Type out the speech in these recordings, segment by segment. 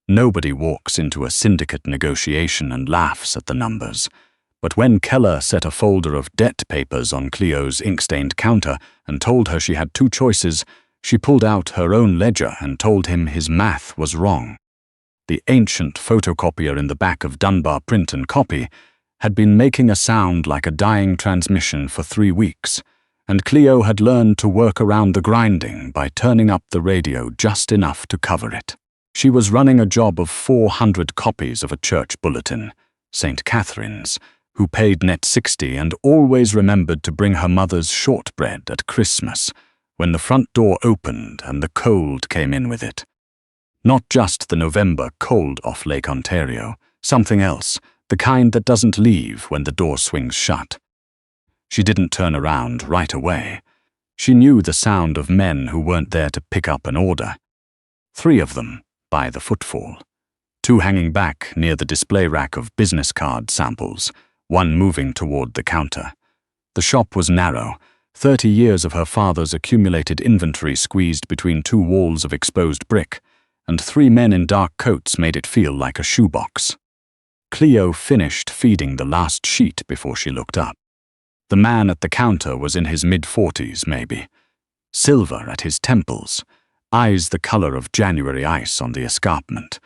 Nobody walks into a syndicate negotiation and laughs at the numbers. But when Keller set a folder of debt papers on Cleo's ink-stained counter and told her she had two choices, she pulled out her own ledger and told him his math was wrong. The ancient photocopier in the back of Dunbar Print and Copy had been making a sound like a dying transmission for 3 weeks, and Cleo had learned to work around the grinding by turning up the radio just enough to cover it. She was running a job of 400 copies of a church bulletin, St. Catherine's, who paid net $60 and always remembered to bring her mother's shortbread at Christmas, when the front door opened and the cold came in with it. Not just the November cold off Lake Ontario, something else, the kind that doesn't leave when the door swings shut. She didn't turn around right away. She knew the sound of men who weren't there to pick up an order. 3 of them, by the footfall. 2 hanging back near the display rack of business card samples, 1 moving toward the counter. The shop was narrow, 30 years of her father's accumulated inventory squeezed between 2 walls of exposed brick, and 3 men in dark coats made it feel like a shoebox. Cleo finished feeding the last sheet before she looked up. The man at the counter was in his mid-40s, maybe. Silver at his temples, eyes the color of January ice on the escarpment.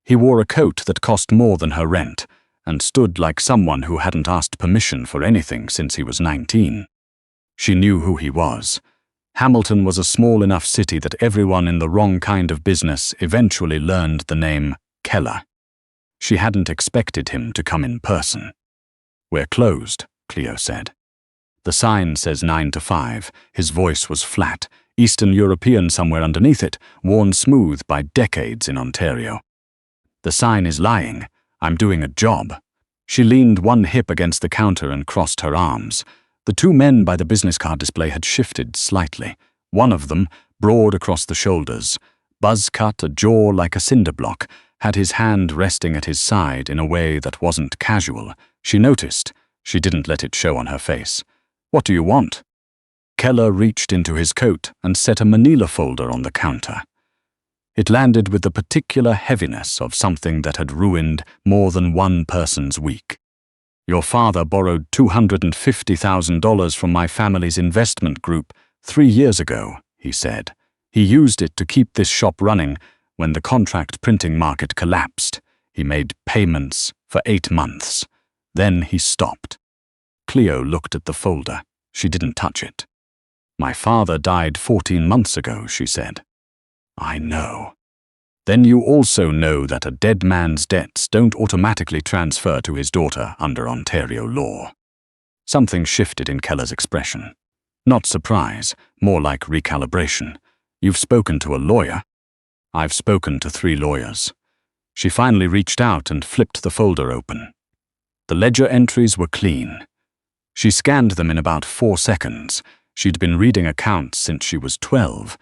He wore a coat that cost more than her rent, and stood like someone who hadn't asked permission for anything since he was 19. She knew who he was. Hamilton was a small enough city that everyone in the wrong kind of business eventually learned the name Keller. She hadn't expected him to come in person. "We're closed," Cleo said. "The sign says 9 to 5. His voice was flat, Eastern European somewhere underneath it, worn smooth by decades in Ontario. "The sign is lying. I'm doing a job." She leaned one hip against the counter and crossed her arms. The 2 men by the business card display had shifted slightly. One of them, broad across the shoulders, buzz cut, a jaw like a cinder block, had his hand resting at his side in a way that wasn't casual. She noticed. She didn't let it show on her face. "What do you want?" Keller reached into his coat and set a manila folder on the counter. It landed with the particular heaviness of something that had ruined more than one person's week. "Your father borrowed $250,000 from my family's investment group 3 years ago," he said. "He used it to keep this shop running when the contract printing market collapsed. He made payments for 8 months. Then he stopped." Cleo looked at the folder. She didn't touch it. "My father died 14 months ago," she said. "I know." "Then you also know that a dead man's debts don't automatically transfer to his daughter under Ontario law." Something shifted in Keller's expression. Not surprise, more like recalibration. "You've spoken to a lawyer?" "I've spoken to 3 lawyers." She finally reached out and flipped the folder open. The ledger entries were clean. She scanned them in about 4 seconds. She'd been reading accounts since she was 12.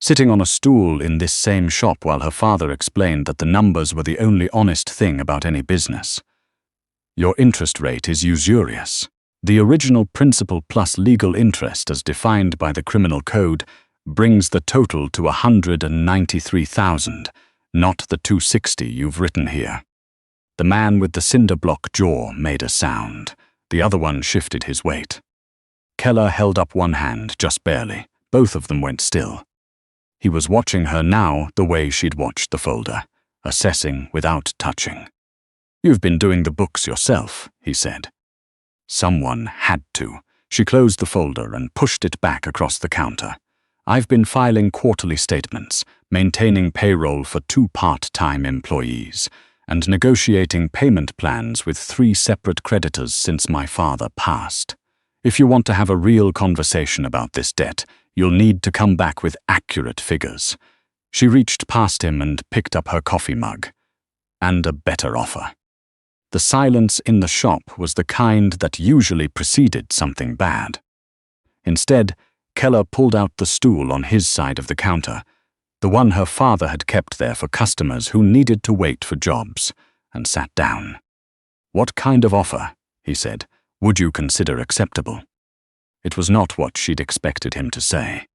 Sitting on a stool in this same shop while her father explained that the numbers were the only honest thing about any business. "Your interest rate is usurious. The original principal plus legal interest as defined by the criminal code brings the total to $193,000, not the $260 you've written here." The man with the cinder block jaw made a sound. The other one shifted his weight. Keller held up one hand, just barely. Both of them went still. He was watching her now the way she'd watched the folder, assessing without touching. "You've been doing the books yourself," he said. Someone had to. She closed the folder and pushed it back across the counter. "I've been filing quarterly statements, maintaining payroll for 2 part-time employees, and negotiating payment plans with 3 separate creditors since my father passed. If you want to have a real conversation about this debt, you'll need to come back with accurate figures." She reached past him and picked up her coffee mug. "And a better offer." The silence in the shop was the kind that usually preceded something bad. Instead, Keller pulled out the stool on his side of the counter, the one her father had kept there for customers who needed to wait for jobs, and sat down. "What kind of offer," he said, "would you consider acceptable?" It was not what she'd expected him to say.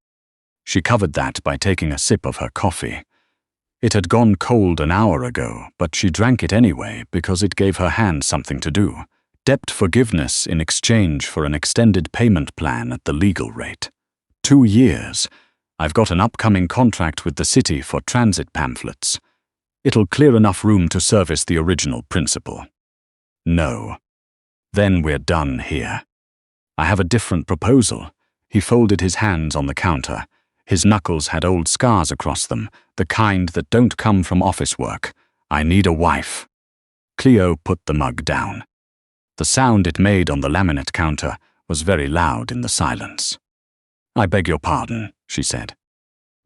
She covered that by taking a sip of her coffee. It had gone cold an hour ago, but she drank it anyway because it gave her hand something to do. Debt forgiveness in exchange for an extended payment plan at the legal rate. 2 years. I've got an upcoming contract with the city for transit pamphlets. It'll clear enough room to service the original principal. No. Then we're done here. I have a different proposal. He folded his hands on the counter. His knuckles had old scars across them, the kind that don't come from office work. I need a wife. Cleo put the mug down. The sound it made on the laminate counter was very loud in the silence. I beg your pardon, she said.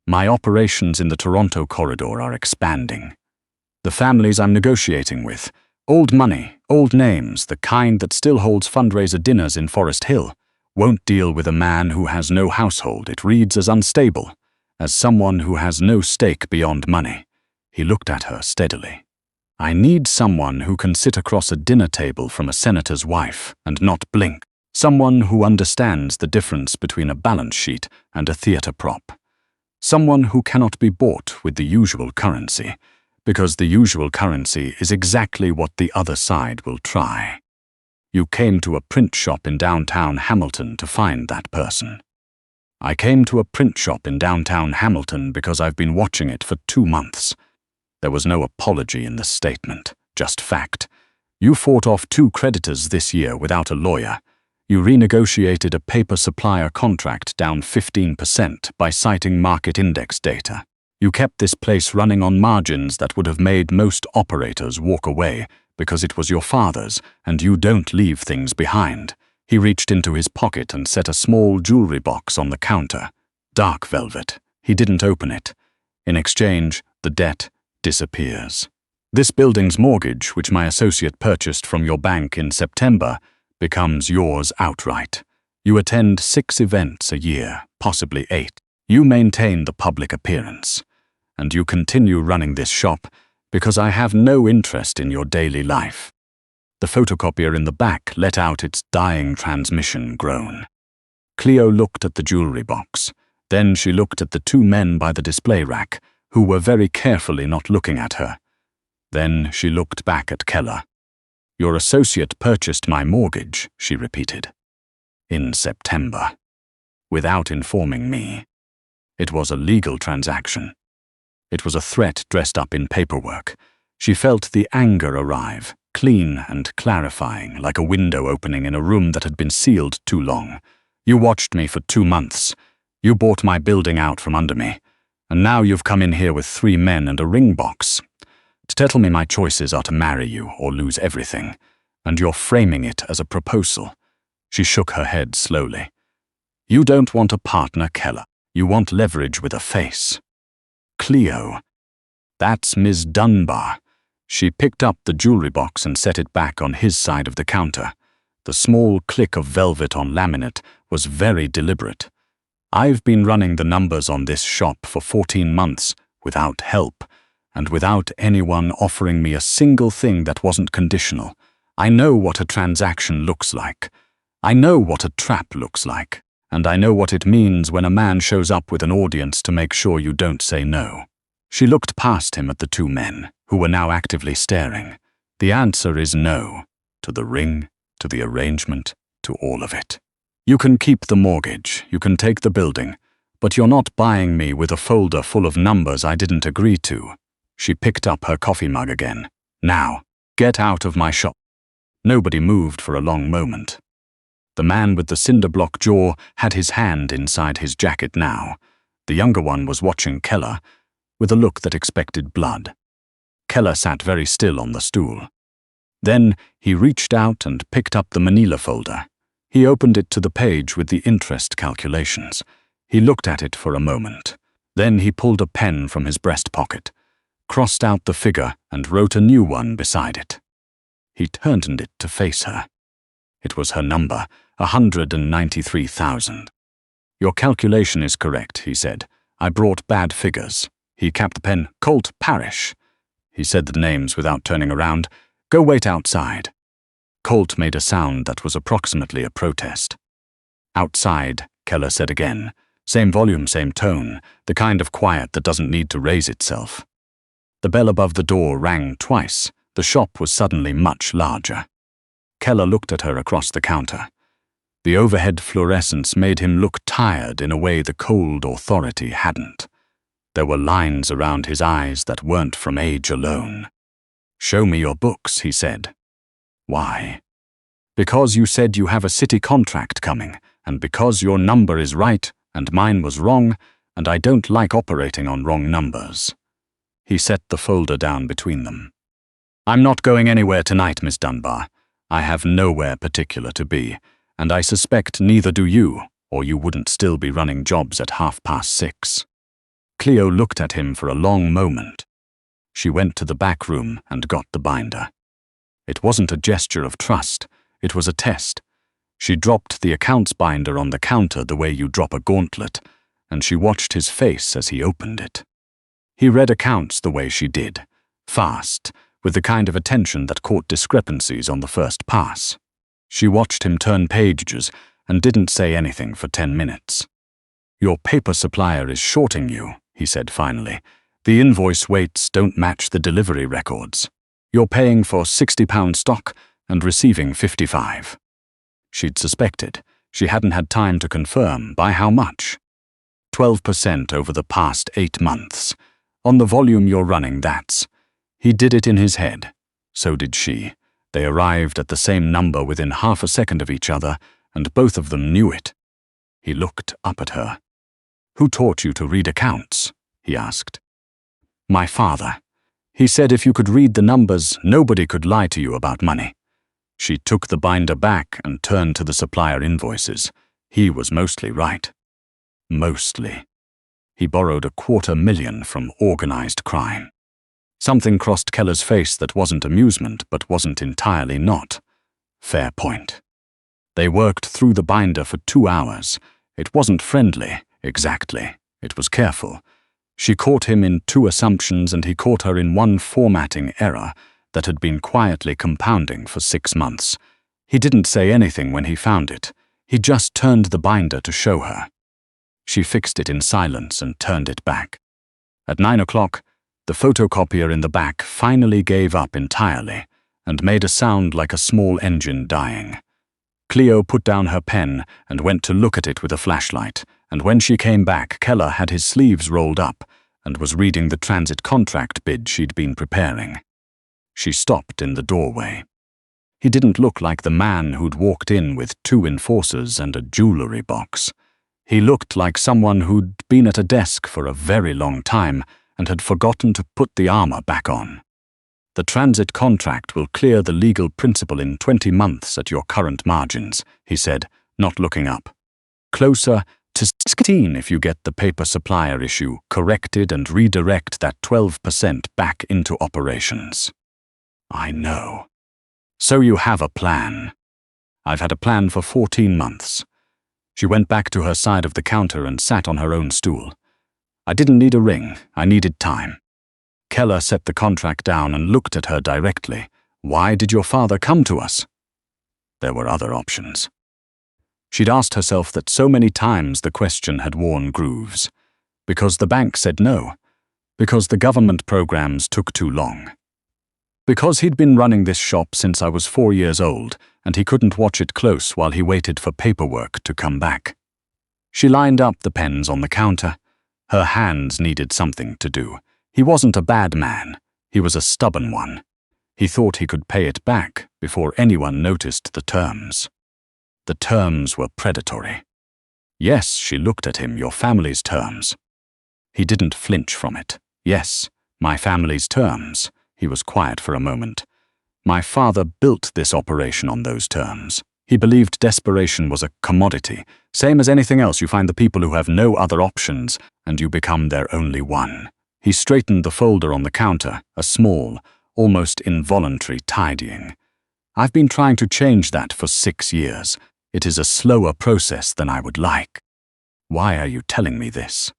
My operations in the Toronto corridor are expanding. The families I'm negotiating with, old money, old names, the kind that still holds fundraiser dinners in Forest Hill, won't deal with a man who has no household. It reads as unstable, as someone who has no stake beyond money. He looked at her steadily. I need someone who can sit across a dinner table from a senator's wife and not blink. Someone who understands the difference between a balance sheet and a theater prop. Someone who cannot be bought with the usual currency, because the usual currency is exactly what the other side will try. You came to a print shop in downtown Hamilton to find that person. I came to a print shop in downtown Hamilton because I've been watching it for 2 months. There was no apology in the statement, just fact. You fought off 2 creditors this year without a lawyer. You renegotiated a paper supplier contract down 15% by citing market index data. You kept this place running on margins that would have made most operators walk away because it was your father's, and you don't leave things behind. He reached into his pocket and set a small jewelry box on the counter. Dark velvet. He didn't open it. In exchange, the debt disappears. This building's mortgage, which my associate purchased from your bank in September, becomes yours outright. You attend 6 events a year, possibly 8. You maintain the public appearance. And you continue running this shop because I have no interest in your daily life. The photocopier in the back let out its dying transmission groan. Cleo looked at the jewelry box. Then she looked at the 2 men by the display rack, who were very carefully not looking at her. Then she looked back at Keller. Your associate purchased my mortgage, she repeated. In September. Without informing me. It was a legal transaction. It was a threat dressed up in paperwork. She felt the anger arrive, clean and clarifying, like a window opening in a room that had been sealed too long. You watched me for 2 months. You bought my building out from under me. And now you've come in here with 3 men and a ring box. To tell me my choices are to marry you or lose everything. And you're framing it as a proposal. She shook her head slowly. You don't want a partner, Keller. You want leverage with a face. Cleo. That's Ms. Dunbar. She picked up the jewelry box and set it back on his side of the counter. The small click of velvet on laminate was very deliberate. I've been running the numbers on this shop for 14 months, without help, and without anyone offering me a single thing that wasn't conditional. I know what a transaction looks like. I know what a trap looks like. And I know what it means when a man shows up with an audience to make sure you don't say no. She looked past him at the 2 men, who were now actively staring. The answer is no, to the ring, to the arrangement, to all of it. You can keep the mortgage, you can take the building, but you're not buying me with a folder full of numbers I didn't agree to. She picked up her coffee mug again. Now, get out of my shop. Nobody moved for a long moment. The man with the cinder-block jaw had his hand inside his jacket now. The younger one was watching Keller, with a look that expected blood. Keller sat very still on the stool. Then he reached out and picked up the manila folder. He opened it to the page with the interest calculations. He looked at it for a moment. Then he pulled a pen from his breast pocket, crossed out the figure and wrote a new one beside it. He turned it to face her. It was her number, 193,000. Your calculation is correct, he said. I brought bad figures. He capped the pen. Colt Parrish. He said the names without turning around. Go wait outside. Colt made a sound that was approximately a protest. Outside, Keller said again. Same volume, same tone, the kind of quiet that doesn't need to raise itself. The bell above the door rang twice. The shop was suddenly much larger. Keller looked at her across the counter. The overhead fluorescence made him look tired in a way the cold authority hadn't. There were lines around his eyes that weren't from age alone. "Show me your books," he said. "Why?" "Because you said you have a city contract coming, and because your number is right and mine was wrong, and I don't like operating on wrong numbers." He set the folder down between them. "I'm not going anywhere tonight, Miss Dunbar. I have nowhere particular to be, and I suspect neither do you, or you wouldn't still be running jobs at 6:30. Cleo looked at him for a long moment. She went to the back room and got the binder. It wasn't a gesture of trust, it was a test. She dropped the accounts binder on the counter the way you drop a gauntlet, and she watched his face as he opened it. He read accounts the way she did, fast, with the kind of attention that caught discrepancies on the first pass. She watched him turn pages and didn't say anything for 10 minutes. "Your paper supplier is shorting you," he said finally. "The invoice weights don't match the delivery records. You're paying for £60 stock and receiving 55. She'd suspected. She hadn't had time to confirm by how much. 12% over the past 8 months. On the volume you're running, that's. He did it in his head. So did she. They arrived at the same number within half a second of each other, and both of them knew it. He looked up at her. "Who taught you to read accounts?" he asked. "My father. He said if you could read the numbers, nobody could lie to you about money." She took the binder back and turned to the supplier invoices. He was mostly right. Mostly. He borrowed $250,000 from organized crime. Something crossed Keller's face that wasn't amusement, but wasn't entirely not. Fair point. They worked through the binder for 2 hours. It wasn't friendly, exactly. It was careful. She caught him in 2 assumptions and he caught her in 1 formatting error that had been quietly compounding for 6 months. He didn't say anything when he found it. He just turned the binder to show her. She fixed it in silence and turned it back. At 9 o'clock, the photocopier in the back finally gave up entirely and made a sound like a small engine dying. Cleo put down her pen and went to look at it with a flashlight, and when she came back, Keller had his sleeves rolled up and was reading the transit contract bid she'd been preparing. She stopped in the doorway. He didn't look like the man who'd walked in with 2 enforcers and a jewelry box. He looked like someone who'd been at a desk for a very long time and had forgotten to put the armor back on. "The transit contract will clear the legal principal in 20 months at your current margins," he said, not looking up. "Closer to 16 if you get the paper supplier issue corrected and redirect that 12% back into operations." "I know." "So you have a plan." "I've had a plan for 14 months. She went back to her side of the counter and sat on her own stool. "I didn't need a ring. I needed time." Keller set the contract down and looked at her directly. "Why did your father come to us?" There were other options. She'd asked herself that so many times the question had worn grooves. Because the bank said no. Because the government programs took too long. Because he'd been running this shop since I was 4 years old, and he couldn't watch it close while he waited for paperwork to come back. She lined up the pens on the counter. Her hands needed something to do. He wasn't a bad man. He was a stubborn one. He thought he could pay it back before anyone noticed the terms. The terms were predatory. "Yes," she looked at him, "your family's terms." He didn't flinch from it. "Yes, my family's terms." He was quiet for a moment. "My father built this operation on those terms. He believed desperation was a commodity, same as anything else. You find the people who have no other options, and you become their only one." He straightened the folder on the counter, a small, almost involuntary tidying. "I've been trying to change that for 6 years. It is a slower process than I would like." "Why are you telling me this?"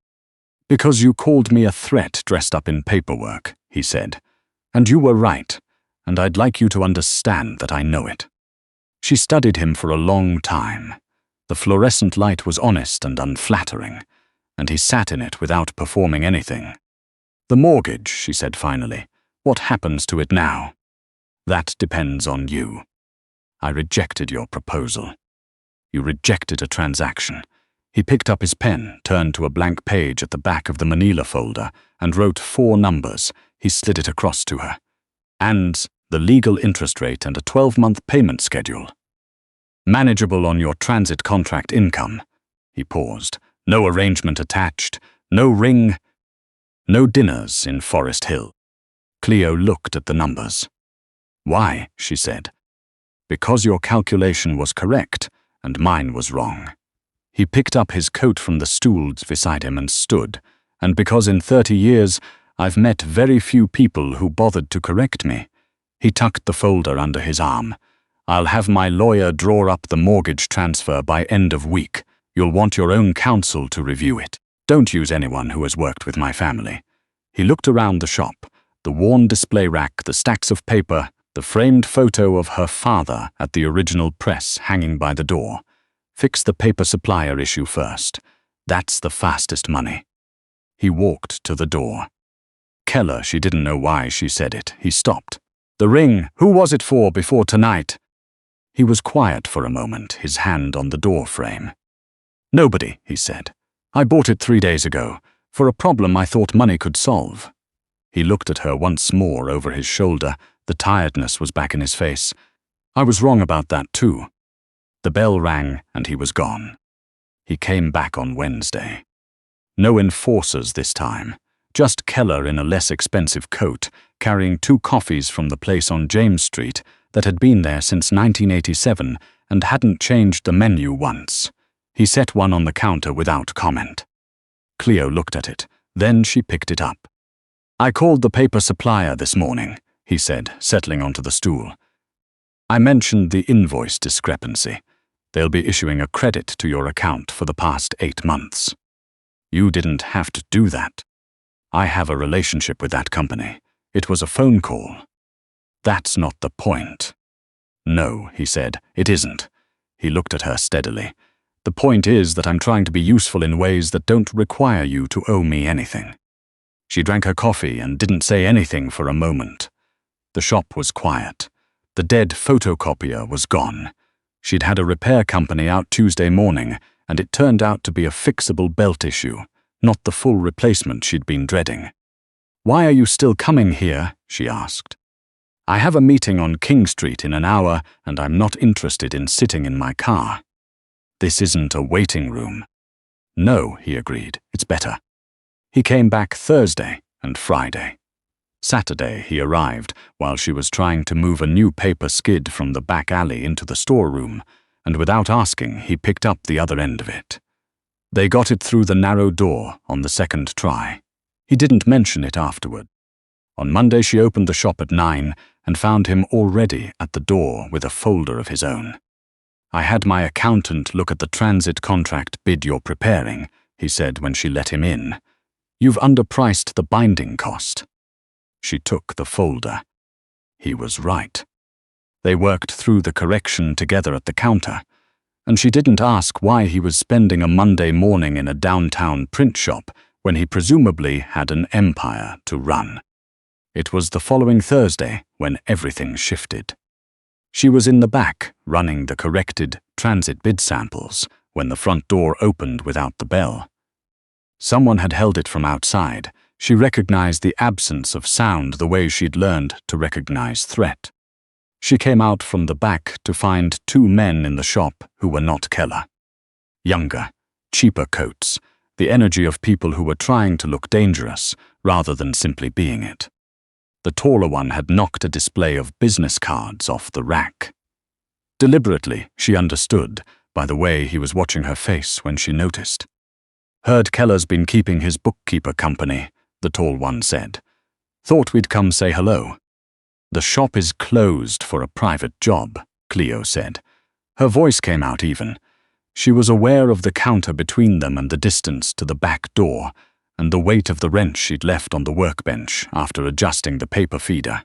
"Because you called me a threat dressed up in paperwork," he said. "And you were right, and I'd like you to understand that I know it." She studied him for a long time. The fluorescent light was honest and unflattering, and he sat in it without performing anything. "The mortgage," she said finally. "What happens to it now?" "That depends on you. I rejected your proposal." "You rejected a transaction." He picked up his pen, turned to a blank page at the back of the manila folder, and wrote 4 numbers. He slid it across to her. "And the legal interest rate and a 12-month payment schedule. Manageable on your transit contract income." He paused. "No arrangement attached. No ring. No dinners in Forest Hill." Cleo looked at the numbers. "Why?" she said. "Because your calculation was correct, and mine was wrong." He picked up his coat from the stool beside him and stood. "And because in 30 years I've met very few people who bothered to correct me." He tucked the folder under his arm. "I'll have my lawyer draw up the mortgage transfer by end of week. You'll want your own counsel to review it. Don't use anyone who has worked with my family." He looked around the shop, the worn display rack, the stacks of paper, the framed photo of her father at the original press hanging by the door. "Fix the paper supplier issue first. That's the fastest money." He walked to the door. Keller, she didn't know why she said it. He stopped. "The ring, who was it for before tonight?" He was quiet for a moment, his hand on the door frame. "Nobody," he said. "I bought it 3 days ago, for a problem I thought money could solve." He looked at her once more over his shoulder. The tiredness was back in his face. "I was wrong about that too." The bell rang and he was gone. He came back on Wednesday. No enforcers this time. Just Keller in a less expensive coat, carrying 2 coffees from the place on James Street that had been there since 1987 and hadn't changed the menu once. He set one on the counter without comment. Cleo looked at it. Then she picked it up. "I called the paper supplier this morning," he said, settling onto the stool. "I mentioned the invoice discrepancy. They'll be issuing a credit to your account for the past 8 months. You didn't have to do that. I have a relationship with that company. It was a phone call." "That's not the point." "No," he said, "it isn't." He looked at her steadily. "The point is that I'm trying to be useful in ways that don't require you to owe me anything." She drank her coffee and didn't say anything for a moment. The shop was quiet. The dead photocopier was gone. She'd had a repair company out Tuesday morning, and it turned out to be a fixable belt issue, not the full replacement she'd been dreading. "Why are you still coming here?" she asked. "I have a meeting on King Street in an hour, and I'm not interested in sitting in my car." "This isn't a waiting room." "No," he agreed, "it's better." He came back Thursday and Friday. Saturday he arrived while she was trying to move a new paper skid from the back alley into the storeroom, and without asking, he picked up the other end of it. They got it through the narrow door on the second try. He didn't mention it afterward. On Monday she opened the shop at 9 and found him already at the door with a folder of his own. "I had my accountant look at the transit contract bid you're preparing," he said when she let him in. "You've underpriced the binding cost." She took the folder. He was right. They worked through the correction together at the counter, and she didn't ask why he was spending a Monday morning in a downtown print shop when he presumably had an empire to run. It was the following Thursday when everything shifted. She was in the back, running the corrected transit bid samples, when the front door opened without the bell. Someone had held it from outside. She recognized the absence of sound the way she'd learned to recognize threat. She came out from the back to find 2 men in the shop who were not Keller. Younger, cheaper coats, the energy of people who were trying to look dangerous rather than simply being it. The taller one had knocked a display of business cards off the rack. Deliberately, she understood, by the way he was watching her face when she noticed. "Heard Keller's been keeping his bookkeeper company," the tall one said. "Thought we'd come say hello." "The shop is closed for a private job," Cleo said. Her voice came out even. She was aware of the counter between them and the distance to the back door, and the weight of the wrench she'd left on the workbench after adjusting the paper feeder.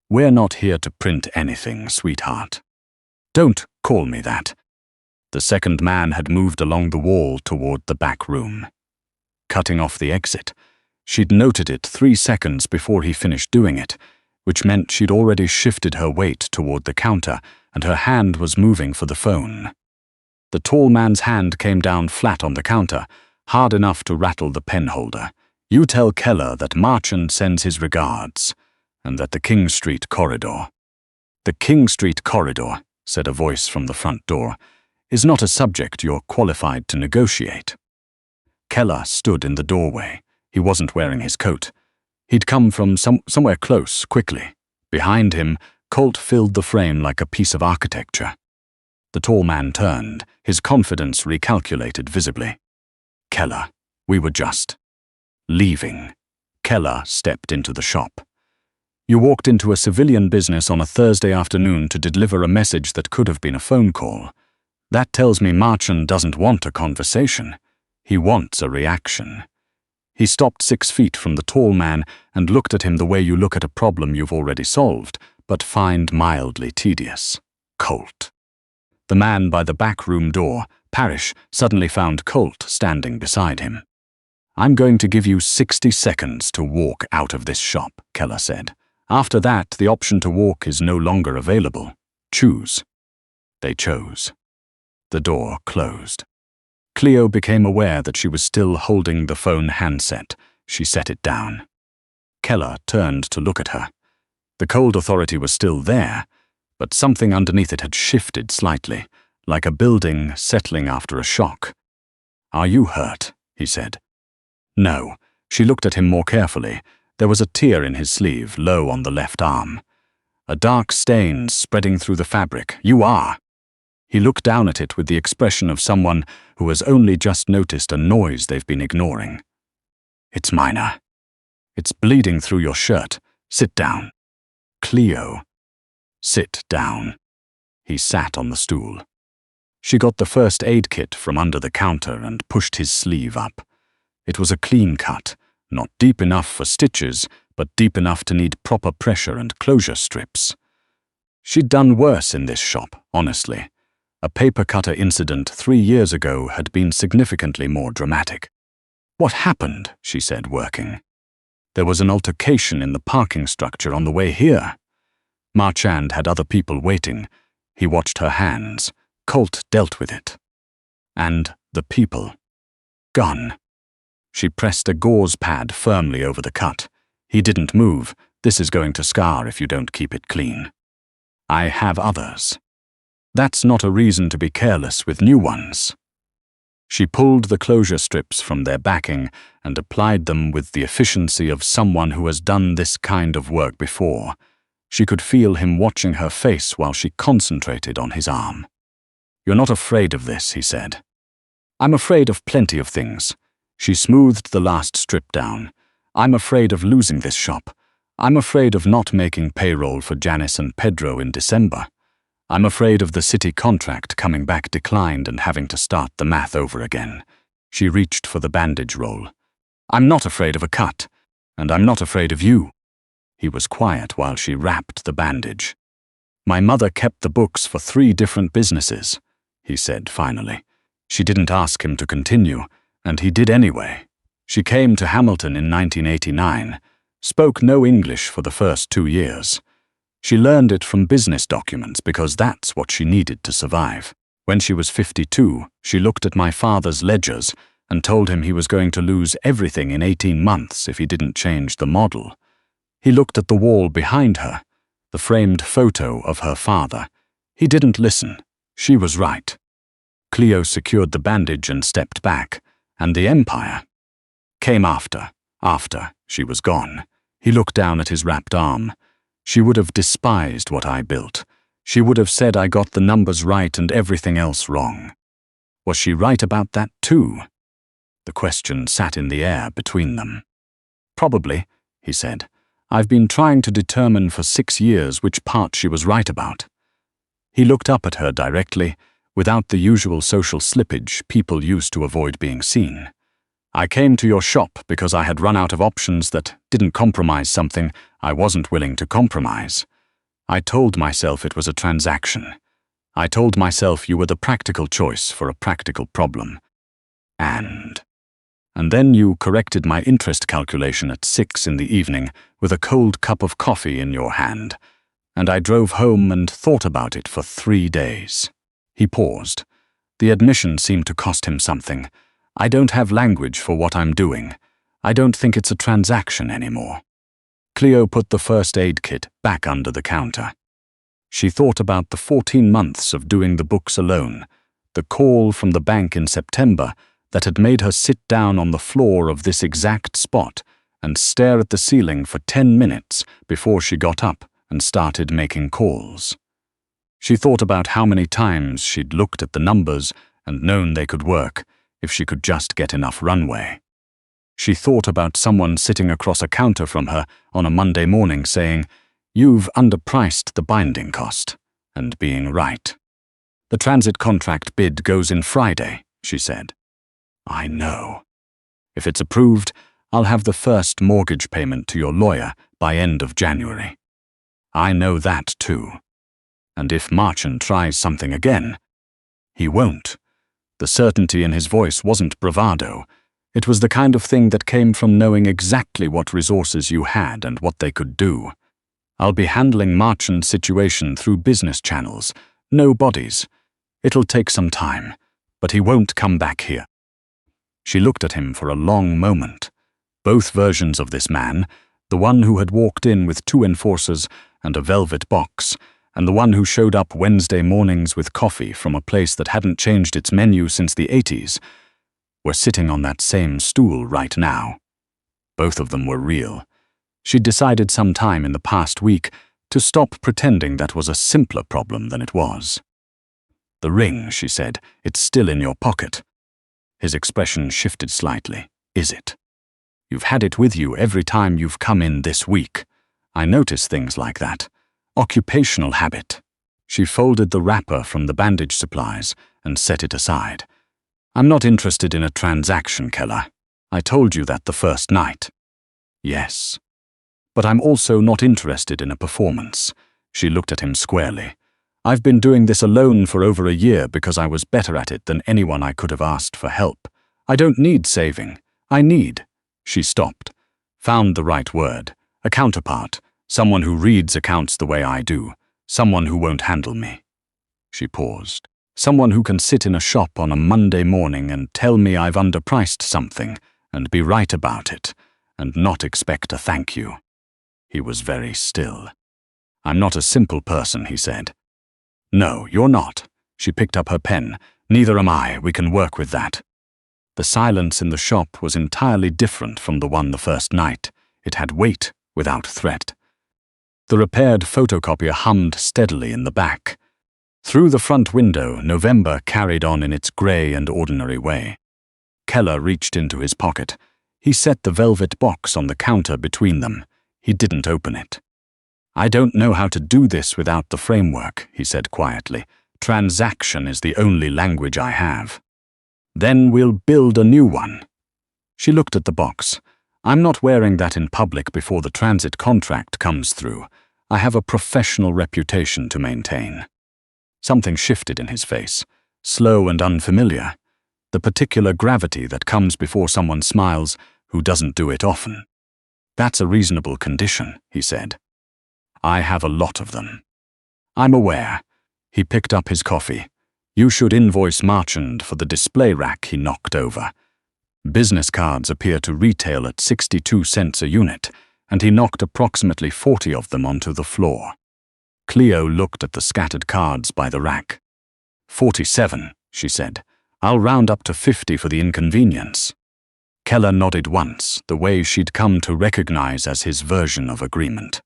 "We're not here to print anything, sweetheart." "Don't call me that." The second man had moved along the wall toward the back room. Cutting off the exit, She'd noted it 3 seconds before he finished doing it, which meant she'd already shifted her weight toward the counter and her hand was moving for the phone. The tall man's hand came down flat on the counter, hard enough to rattle the pen holder. "You tell Keller that Marchand sends his regards, and that the King Street corridor." "The King Street corridor," said a voice from the front door, "is not a subject you're qualified to negotiate." Keller stood in the doorway. He wasn't wearing his coat. He'd come from somewhere close, quickly. Behind him, Colt filled the frame like a piece of architecture. The tall man turned, his confidence recalculated visibly. "Keller, we were just leaving." Keller stepped into the shop. "You walked into a civilian business on a Thursday afternoon to deliver a message that could have been a phone call. That tells me Marchand doesn't want a conversation. He wants a reaction." He stopped 6 feet from the tall man and looked at him the way you look at a problem you've already solved, but find mildly tedious. "Colt." The man by the back room door, Parrish, suddenly found Colt standing beside him. "I'm going to give you 60 seconds to walk out of this shop," Keller said. "After that, the option to walk is no longer available. Choose." They chose. The door closed. Cleo became aware that she was still holding the phone handset. She set it down. Keller turned to look at her. The cold authority was still there, but something underneath it had shifted slightly, like a building settling after a shock. "Are you hurt?" he said. No. She looked at him more carefully. There was a tear in his sleeve, low on the left arm. A dark stain spreading through the fabric. "You are." He looked down at it with the expression of someone who has only just noticed a noise they've been ignoring. "It's minor. It's bleeding through your shirt. Sit down." "Cleo." "Sit down." He sat on the stool. She got the first aid kit from under the counter and pushed his sleeve up. It was a clean cut, not deep enough for stitches, but deep enough to need proper pressure and closure strips. She'd done worse in this shop, honestly. A paper cutter incident 3 years ago had been significantly more dramatic. "What happened?" she said, working. "There was an altercation in the parking structure on the way here." Marchand had other people waiting. He watched her hands. Colt dealt with it. And the people. Gone. She pressed a gauze pad firmly over the cut. He didn't move. "This is going to scar if you don't keep it clean." "I have others." "That's not a reason to be careless with new ones." She pulled the closure strips from their backing and applied them with the efficiency of someone who has done this kind of work before. She could feel him watching her face while she concentrated on his arm. "You're not afraid of this," he said. "I'm afraid of plenty of things." She smoothed the last strip down. "I'm afraid of losing this shop. I'm afraid of not making payroll for Janice and Pedro in December. I'm afraid of the city contract coming back declined and having to start the math over again." She reached for the bandage roll. "I'm not afraid of a cut, and I'm not afraid of you." He was quiet while she wrapped the bandage. "My mother kept the books for 3 different businesses," he said finally. She didn't ask him to continue, and he did anyway. She came to Hamilton in 1989, spoke no English for the first 2 years. She learned it from business documents because that's what she needed to survive. When she was 52, she looked at my father's ledgers and told him he was going to lose everything in 18 months if he didn't change the model. He looked at the wall behind her, the framed photo of her father. He didn't listen. She was right. Cleo secured the bandage and stepped back, and the empire came after she was gone. He looked down at his wrapped arm. "She would have despised what I built. She would have said I got the numbers right and everything else wrong." Was she right about that too? The question sat in the air between them. "Probably," he said. "I've been trying to determine for 6 years which part she was right about." He looked up at her directly, without the usual social slippage people use to avoid being seen. "I came to your shop because I had run out of options that didn't compromise something I wasn't willing to compromise. I told myself it was a transaction. I told myself you were the practical choice for a practical problem. And And then you corrected my interest calculation at 6 in the evening with a cold cup of coffee in your hand. And I drove home and thought about it for 3 days. He paused. The admission seemed to cost him something. I don't have language for what I'm doing. I don't think it's a transaction anymore. Cleo put the first aid kit back under the counter. She thought about the 14 months of doing the books alone, the call from the bank in September that had made her sit down on the floor of this exact spot and stare at the ceiling for 10 minutes before she got up and started making calls. She thought about how many times she'd looked at the numbers and known they could work if she could just get enough runway. She thought about someone sitting across a counter from her on a Monday morning saying, "You've underpriced the binding cost," and being right. "The transit contract bid goes in Friday," she said. "I know. If it's approved, I'll have the first mortgage payment to your lawyer by end of January." "I know that too. And if Marchand tries something again..." "He won't." The certainty in his voice wasn't bravado. It was the kind of thing that came from knowing exactly what resources you had and what they could do. "I'll be handling Marchand's situation through business channels. No bodies. It'll take some time, but he won't come back here." She looked at him for a long moment. Both versions of this man, the one who had walked in with 2 enforcers and a velvet box, and the one who showed up Wednesday mornings with coffee from a place that hadn't changed its menu since the 80s, were sitting on that same stool right now. Both of them were real. She'd decided some time in the past week to stop pretending that was a simpler problem than it was. "The ring," she said, "it's still in your pocket." His expression shifted slightly. "Is it? You've had it with you every time you've come in this week. I notice things like that. Occupational habit." She folded the wrapper from the bandage supplies and set it aside. "I'm not interested in a transaction, Keller. I told you that the first night." "Yes. But I'm also not interested in a performance." She looked at him squarely. "I've been doing this alone for over a year because I was better at it than anyone I could have asked for help. I don't need saving. I need..." She stopped, found the right word. "A counterpart. Someone who reads accounts the way I do. Someone who won't handle me." She paused. "Someone who can sit in a shop on a Monday morning and tell me I've underpriced something and be right about it and not expect a thank you." He was very still. "I'm not a simple person," he said. "No, you're not." She picked up her pen. "Neither am I. We can work with that." The silence in the shop was entirely different from the one the first night. It had weight without threat. The repaired photocopier hummed steadily in the back. Through the front window, November carried on in its grey and ordinary way. Keller reached into his pocket. He set the velvet box on the counter between them. He didn't open it. "I don't know how to do this without the framework," he said quietly. "Transaction is the only language I have." "Then we'll build a new one." She looked at the box. "I'm not wearing that in public before the transit contract comes through. I have a professional reputation to maintain." Something shifted in his face, slow and unfamiliar. The particular gravity that comes before someone smiles who doesn't do it often. "That's a reasonable condition," he said. "I have a lot of them." "I'm aware." He picked up his coffee. "You should invoice Marchand for the display rack he knocked over. Business cards appear to retail at 62 cents a unit, and he knocked approximately 40 of them onto the floor." Cleo looked at the scattered cards by the rack. 47, she said. "I'll round up to 50 for the inconvenience." Keller nodded once, the way she'd come to recognize as his version of agreement.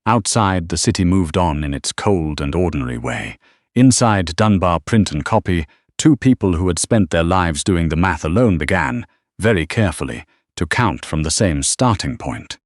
Outside, the city moved on in its cold and ordinary way. Inside Dunbar Print and Copy, 2 people who had spent their lives doing the math alone began, very carefully, to count from the same starting point.